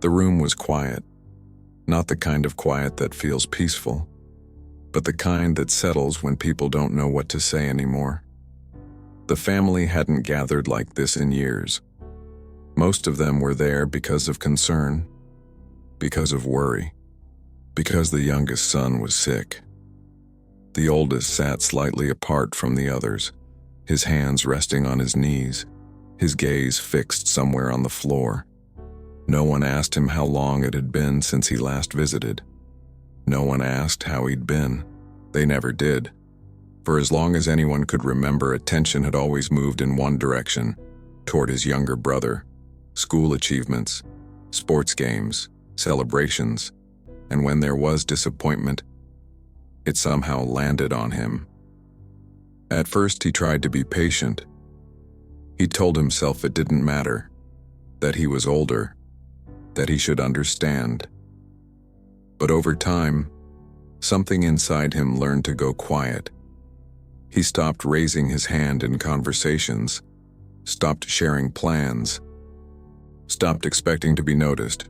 The room was quiet, not the kind of quiet that feels peaceful, but the kind that settles when people don't know what to say anymore. The family hadn't gathered like this in years. Most of them were there because of concern, because of worry, because the youngest son was sick. The oldest sat slightly apart from the others, his hands resting on his knees, his gaze fixed somewhere on the floor. No one asked him how long it had been since he last visited. No one asked how he'd been. They never did. For as long as anyone could remember, attention had always moved in one direction, toward his younger brother. School achievements, sports games, celebrations, and when there was disappointment, it somehow landed on him. At first he tried to be patient. He told himself it didn't matter, that he was older, that he should understand. But over time, something inside him learned to go quiet. He stopped raising his hand in conversations, stopped sharing plans, stopped expecting to be noticed.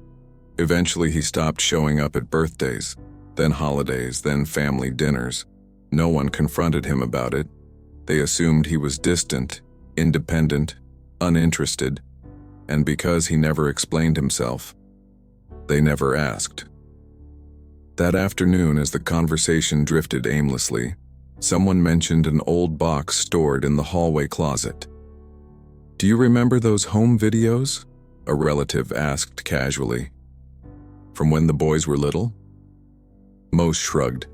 Eventually he stopped showing up at birthdays, then holidays, then family dinners. No one confronted him about it. They assumed he was distant, independent, uninterested, and because he never explained himself, they never asked. That afternoon, as the conversation drifted aimlessly, someone mentioned an old box stored in the hallway closet. "Do you remember those home videos?" a relative asked casually. "From when the boys were little?" Most shrugged.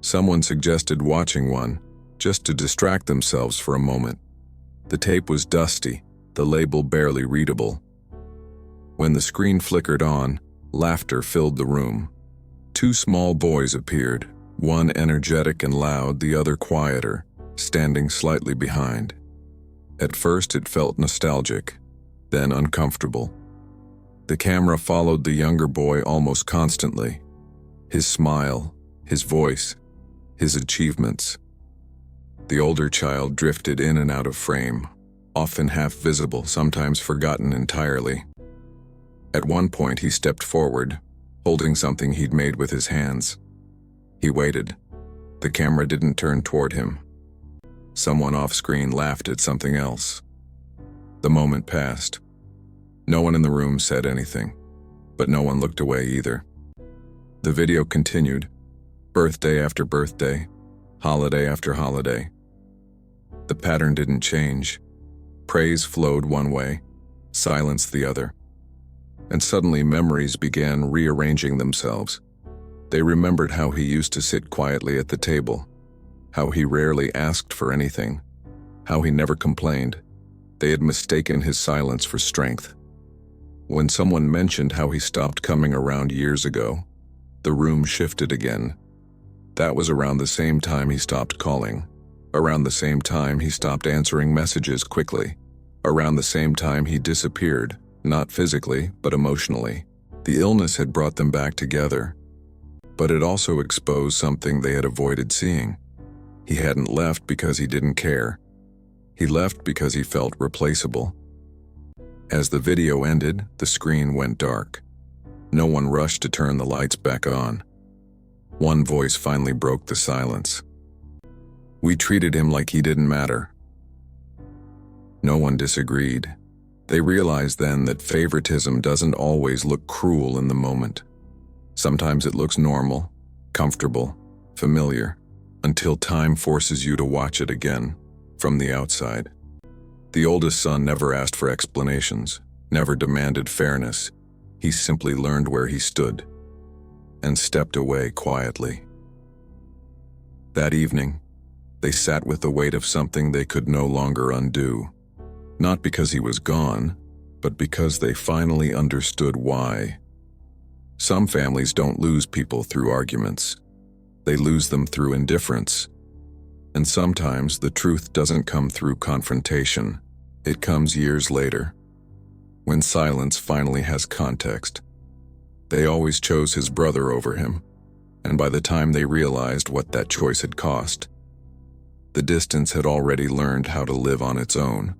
Someone suggested watching one, just to distract themselves for a moment. The tape was dusty, the label barely readable. When the screen flickered on, laughter filled the room. Two small boys appeared, one energetic and loud, the other quieter, standing slightly behind. At first it felt nostalgic, then uncomfortable. The camera followed the younger boy almost constantly. His smile, his voice, his achievements. The older child drifted in and out of frame, often half visible, sometimes forgotten entirely. At one point he stepped forward, holding something he'd made with his hands. He waited. The camera didn't turn toward him. Someone off-screen laughed at something else. The moment passed. No one in the room said anything, but no one looked away either. The video continued, birthday after birthday, holiday after holiday. The pattern didn't change. Praise flowed one way, silence the other. And suddenly memories began rearranging themselves. They remembered how he used to sit quietly at the table, how he rarely asked for anything, how he never complained. They had mistaken his silence for strength. When someone mentioned how he stopped coming around years ago, the room shifted again. That was around the same time he stopped calling. Around the same time he stopped answering messages quickly. Around the same time he disappeared, not physically, but emotionally. The illness had brought them back together, but it also exposed something they had avoided seeing. He hadn't left because he didn't care. He left because he felt replaceable. As the video ended, the screen went dark. No one rushed to turn the lights back on. One voice finally broke the silence. "We treated him like he didn't matter." No one disagreed. They realized then that favoritism doesn't always look cruel in the moment. Sometimes it looks normal, comfortable, familiar, until time forces you to watch it again, from the outside. The oldest son never asked for explanations, never demanded fairness. He simply learned where he stood, and stepped away quietly. That evening, they sat with the weight of something they could no longer undo. Not because he was gone, but because they finally understood why. Some families don't lose people through arguments. They lose them through indifference. And sometimes the truth doesn't come through confrontation. It comes years later, when silence finally has context. They always chose his brother over him, and by the time they realized what that choice had cost, the distance had already learned how to live on its own.